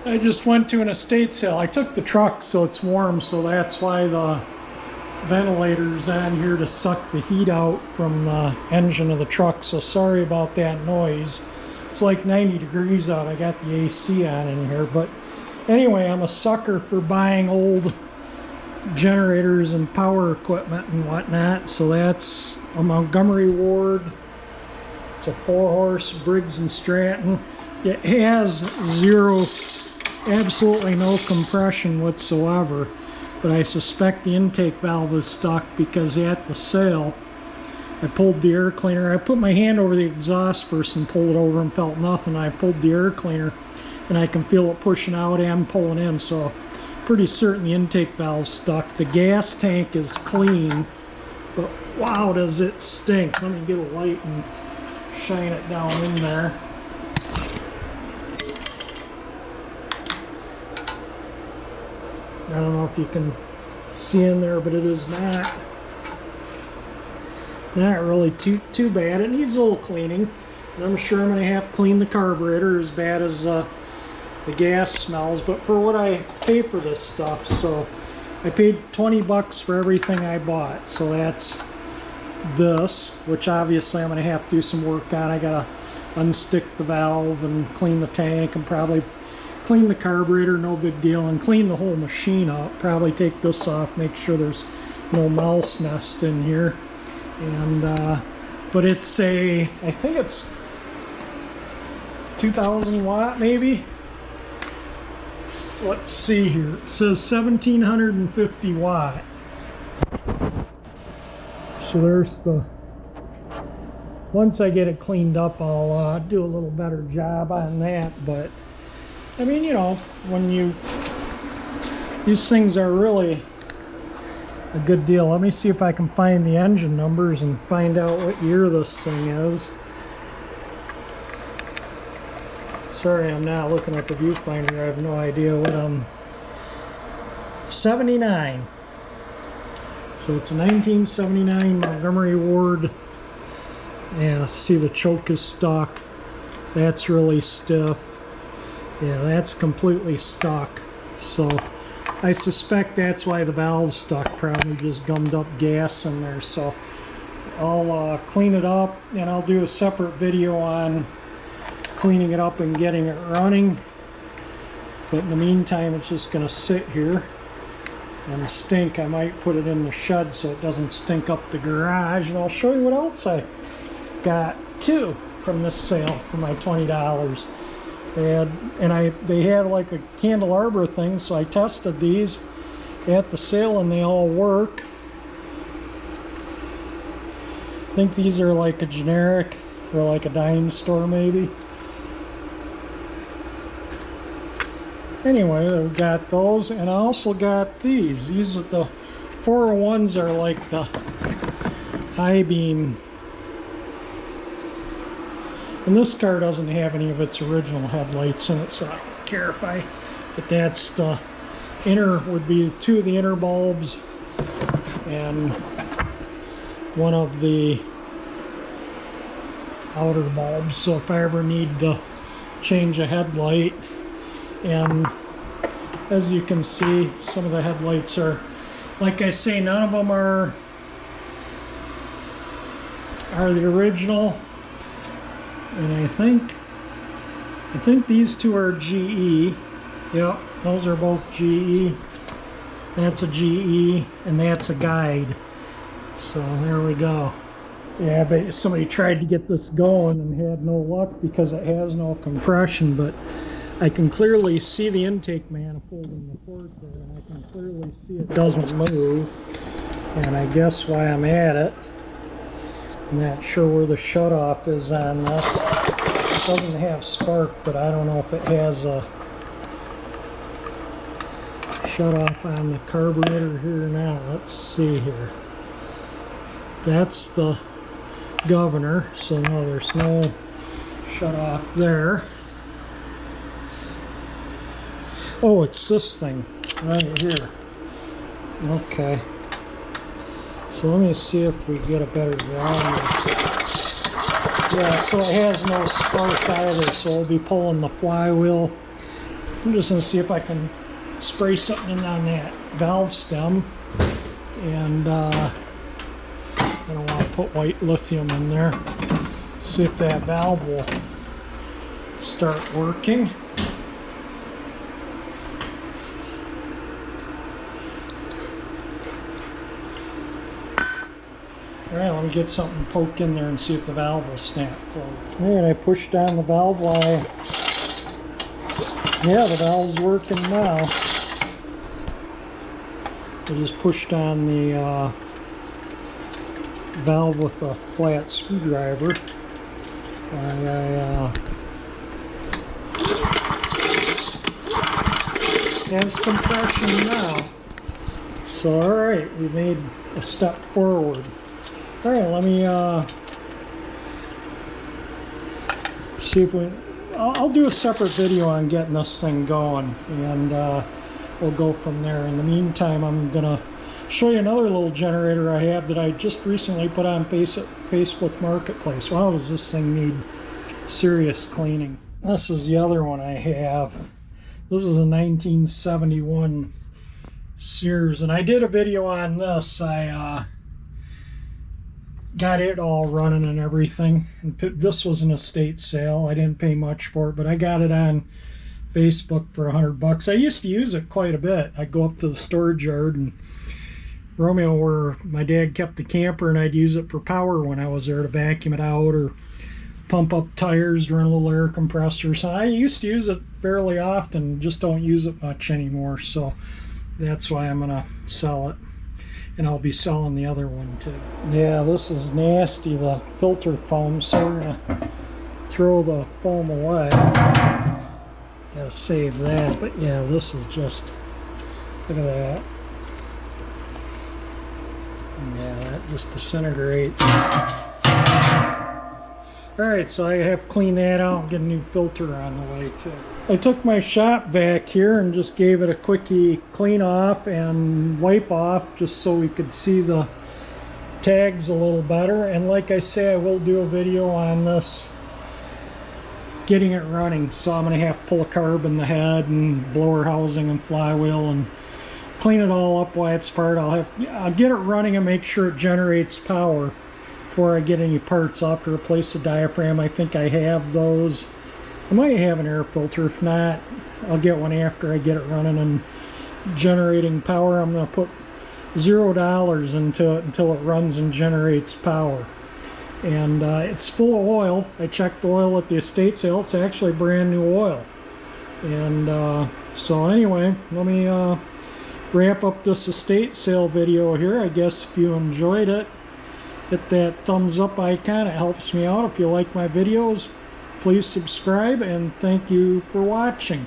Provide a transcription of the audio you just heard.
I just went to an estate sale. I took the truck so it's warm, so that's why the ventilator's on here to suck the heat out from the engine of the truck. So sorry about that noise. It's like 90 degrees out. I got the AC on in here. But anyway, I'm a sucker for buying old generators and power equipment and whatnot. So that's a Montgomery Ward. It's a 4-horse Briggs & Stratton. It has absolutely no compression whatsoever, but I suspect the intake valve is stuck because at the sale I pulled the air cleaner. I put my hand over the exhaust first and pulled it over and felt nothing. I pulled the air cleaner and I can feel it pushing out and pulling in, so pretty certain the intake valve's stuck. The gas tank is clean, but wow, does it stink. Let me get a light and shine it down in there. I don't know if you can see in there, but it is not really too bad. It needs a little cleaning, and I'm sure I'm going to have to clean the carburetor as bad as the gas smells. But for what I pay for this stuff, so I paid 20 bucks for everything I bought. So that's this, which obviously I'm going to have to do some work on. I got to unstick the valve and clean the tank and probably clean the carburetor, no big deal, and clean the whole machine up. Probably take this off, make sure there's no mouse nest in here. And but it's I think it's 2000 watt maybe. Let's see here. It says 1750 watt. So there's the. Once I get it cleaned up, I'll do a little better job on that. But I mean, you know, these things are really a good deal. Let me see if I can find the engine numbers and find out what year this thing is. Sorry, I'm not looking at the viewfinder. I have no idea what 79. So it's a 1979 Montgomery Ward. Yeah, see the choke is stuck. That's really stiff. Yeah, that's completely stuck. So I suspect that's why the valve's stuck. Probably just gummed up gas in there. So I'll clean it up, and I'll do a separate video on cleaning it up and getting it running. But in the meantime, it's just going to sit here and stink. I might put it in the shed so it doesn't stink up the garage. And I'll show you what else I got too from this sale for my $20. They had like a candelabra thing, so I tested these at the sale and they all work. I think these are like a generic for like a dime store maybe. Anyway, I've got those, and I also got these. These are the 401s, are like the high beam. And this car doesn't have any of its original headlights in it, so I don't care if I, but that's the inner, would be 2 of the inner bulbs and 1 of the outer bulbs. So if I ever need to change a headlight, and as you can see, some of the headlights are, like I say, none of them are the original. And I think these 2 are GE. Yep, those are both GE. That's a GE, and that's a guide. So there we go. Yeah, but somebody tried to get this going and had no luck because it has no compression, but I can clearly see the intake manifold in the port there, and I can clearly see it doesn't move. And I guess why I'm at it, I'm not sure where the shutoff is on this. It doesn't have spark, but I don't know if it has a shutoff on the carburetor here or not. Let's see here. That's the governor, so no, there's no shutoff there. Oh, it's this thing right here. Okay. So let me see if we get a better ground. Yeah, so it has no spark either, so we'll be pulling the flywheel. I'm just going to see if I can spray something in on that valve stem. And I don't want to put white lithium in there. See if that valve will start working. Alright, let me get something poke in there and see if the valve will snap closed. Alright, I pushed on the valve line. Yeah, the valve's working now. I just pushed on the valve with a flat screwdriver. I have some compression now. So, alright, we made a step forward. Alright, let me see if we... I'll do a separate video on getting this thing going, and we'll go from there. In the meantime, I'm going to show you another little generator I have that I just recently put on Facebook Marketplace. Wow, does this thing need serious cleaning. This is the other one I have. This is a 1971 Sears, and I did a video on this. I got it all running and everything, and this was an estate sale. I didn't pay much for it, but I got it on Facebook for $100. I used to use it quite a bit. I'd go up to the storage yard and Romeo, where my dad kept the camper, and I'd use it for power when I was there to vacuum it out or pump up tires, run a little air compressor. So I used to use it fairly often, just don't use it much anymore. So that's why I'm gonna sell it. And I'll be selling the other one too. Yeah, this is nasty, the filter foam, so we're gonna throw the foam away. Gotta save that, but yeah, this is just, look at that. Yeah, that just disintegrates. Alright, so I have to clean that out and get a new filter on the way too. I took my shop vac here and just gave it a quickie clean off and wipe off, just so we could see the tags a little better. And like I say, I will do a video on this, getting it running. So I'm going to have to pull a carb in the head and blower housing and flywheel and clean it all up while it's apart. I'll get it running and make sure it generates power before I get any parts. I'll have to replace the diaphragm. I think I have those. I might have an air filter. If not, I'll get one after I get it running and generating power. I'm going to put $0 into it until it runs and generates power. And it's full of oil. I checked the oil at the estate sale. It's actually brand new oil. And so anyway, let me wrap up this estate sale video here. I guess if you enjoyed it, hit that thumbs up icon. It helps me out. If you like my videos, please subscribe, and thank you for watching.